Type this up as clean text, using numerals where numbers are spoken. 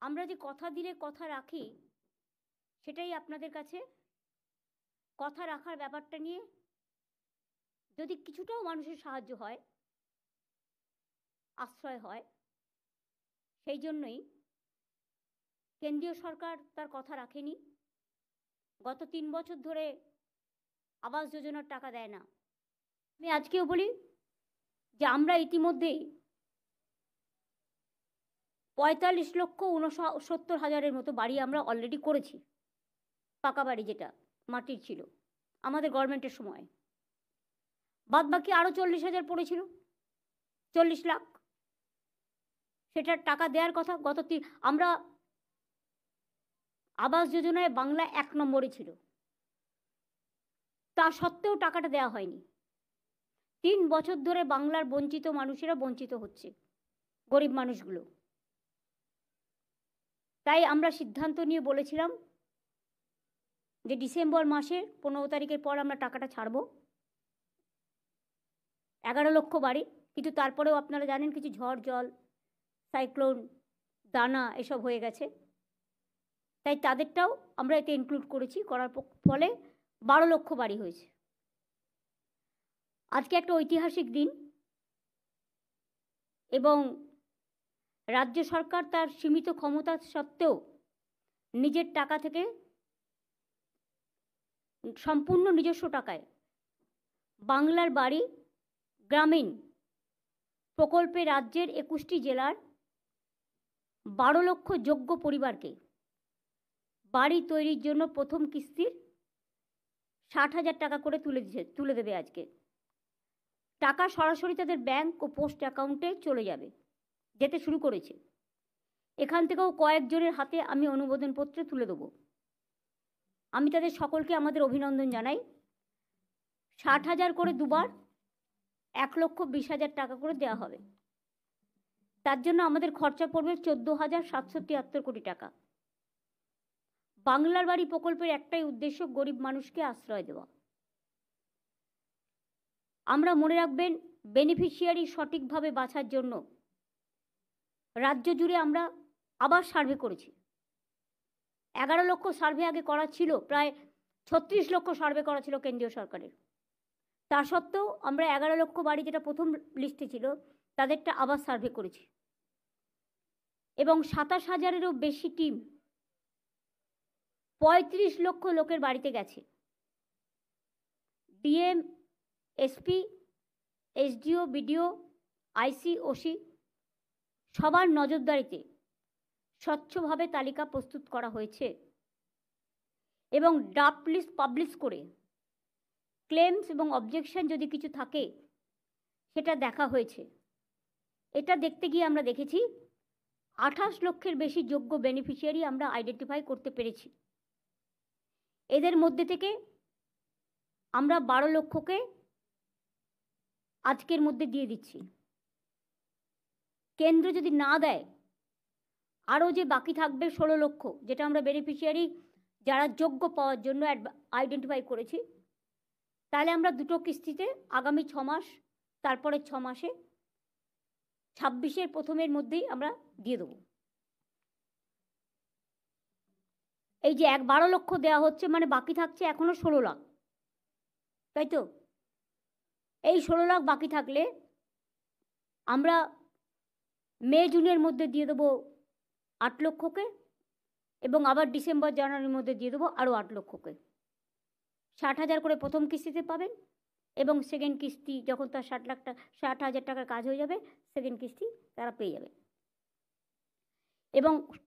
আমরা যে কথা দিলে কথা রাখি, সেটাই আপনাদের কাছে কথা রাখার ব্যাপারটা নিয়ে যদি কিছুটাও মানুষের সাহায্য হয়, আশ্রয় হয়, সেই জন্যই কেন্দ্রীয় সরকার তার কথা রাখেনি। গত ৩ বছর ধরে আবাস যোজনার টাকা দেয় না। আমি আজকেও বলি যে আমরা ইতিমধ্যেই ৪৫,৬৯,৭০,০০০ মতো বাড়ি আমরা অলরেডি করেছি। পাকা বাড়ি যেটা মাটির ছিল আমাদের গভর্নমেন্টের সময়। বাদবাকি আরও ৪০,০০০ পড়েছিল, ৪০ লাখ। সেটার টাকা দেওয়ার কথা। আমরা আবাস যোজনায় বাংলা ১ নম্বরে ছিল, তা সত্ত্বেও টাকাটা দেওয়া হয়নি। ৩ বছর ধরে বাংলার বঞ্চিত মানুষেরা বঞ্চিত হচ্ছে, গরিব মানুষগুলো। তাই আমরা সিদ্ধান্ত নিয়ে বলেছিলাম যে ডিসেম্বর মাসের ১৫ তারিখের পর আমরা টাকাটা ছাড়ব। ১১ লক্ষ বাড়ি, কিন্তু তারপরেও আপনারা জানেন কিছু ঝড় জল, সাইক্লোন, দানা এসব হয়ে গেছে। তাই তাদেরটাও আমরা এতে ইনক্লুড করেছি। করার ফলে ১২ লক্ষ বাড়ি হয়েছে। আজকে একটা ঐতিহাসিক দিন এবং রাজ্য সরকার তার সীমিত ক্ষমতা সত্ত্বেও নিজের টাকা থেকে সম্পূর্ণ নিজস্ব টাকায় বাংলার বাড়ি গ্রামীণ প্রকল্পে রাজ্যের ২১টি জেলার ১২ লক্ষ যোগ্য পরিবারকে বাড়ি তৈরির জন্য প্রথম কিস্তির ৬০,০০০ টাকা করে তুলে দেবে। আজকে টাকা সরাসরি তাদের ব্যাংক ও পোস্ট অ্যাকাউন্টে চলে যাবে, যেতে শুরু করেছে। এখান থেকেও কয়েকজনের হাতে আমি অনুমোদনপত্র তুলে দেবো। আমি তাদের সকলকে আমাদের অভিনন্দন জানাই। ৬০,০০০ করে দুবার ১,২০,০০০ টাকা করে দেওয়া হবে। তার জন্য আমাদের খরচা পড়বে ১৪,৭৭৩ কোটি টাকা। বাংলার বাড়ি প্রকল্পের একটাই উদ্দেশ্য, গরিব মানুষকে আশ্রয় দেওয়া। আমরা মনে রাখবেন, বেনিফিশিয়ারি সঠিকভাবে বাছার জন্য রাজ্য জুড়ে আমরা আবার সার্ভে করেছি। ১১ লক্ষ সার্ভে আগে করা ছিল, প্রায় ৩৬ লক্ষ সার্ভে করা ছিল কেন্দ্রীয় সরকারের। তা সত্ত্বেও আমরা ১১ লক্ষ বাড়ি, যেটা প্রথম লিস্টে ছিল, তাদেরটা আবার সার্ভে করেছি। এবং ২৭,০০০-এরও বেশি টিম ৩৫ লক্ষ লোকের বাড়িতে গেছে। ডিএম, এসপি, এসডিও, বিডিও, আইসি, ওসি সবার নজরদারিতে স্বচ্ছভাবে তালিকা প্রস্তুত করা হয়েছে এবং ড্রাফট লিস্ট পাবলিশ করে ক্লেমস এবং অবজেকশন যদি কিছু থাকে সেটা দেখা হয়েছে। এটা দেখতে গিয়ে আমরা দেখেছি ২৮ লক্ষের বেশি যোগ্য বেনিফিশিয়ারি আমরা আইডেন্টিফাই করতে পেরেছি। এদের মধ্যে থেকে আমরা ১২ লক্ষকে আজকের মধ্যে দিয়ে দিচ্ছি। কেন্দ্র যদি না দেয়, আরও যে বাকি থাকবে ১৬ লক্ষ, যেটা আমরা বেনিফিশিয়ারি যারা যোগ্য পাওয়ার জন্য আইডেন্টিফাই করেছি, তাহলে আমরা দুটো কিস্তিতে আগামী ৬ মাস, তারপরে ৬ মাসে ২৬-এর প্রথমের মধ্যেই আমরা দিয়ে দেবো। এই যে ১২ লক্ষ দেওয়া হচ্ছে, মানে বাকি থাকছে এখনো ১৬ লাখ, তাই তো? এই ১৬ লাখ বাকি থাকলে আমরা মে জুনের মধ্যে দিয়ে দেবো ৮ লক্ষকে এবং আবার ডিসেম্বর জানুয়ারির মধ্যে দিয়ে দেবো আরও ৮ লক্ষকে। ৬০,০০০ করে প্রথম কিস্তিতে পাবেন এবং সেকেন্ড কিস্তি যখন তার ৬০,০০০ টাকার কাজ হয়ে যাবে, সেকেন্ড কিস্তি তারা পেয়ে যাবে। এবং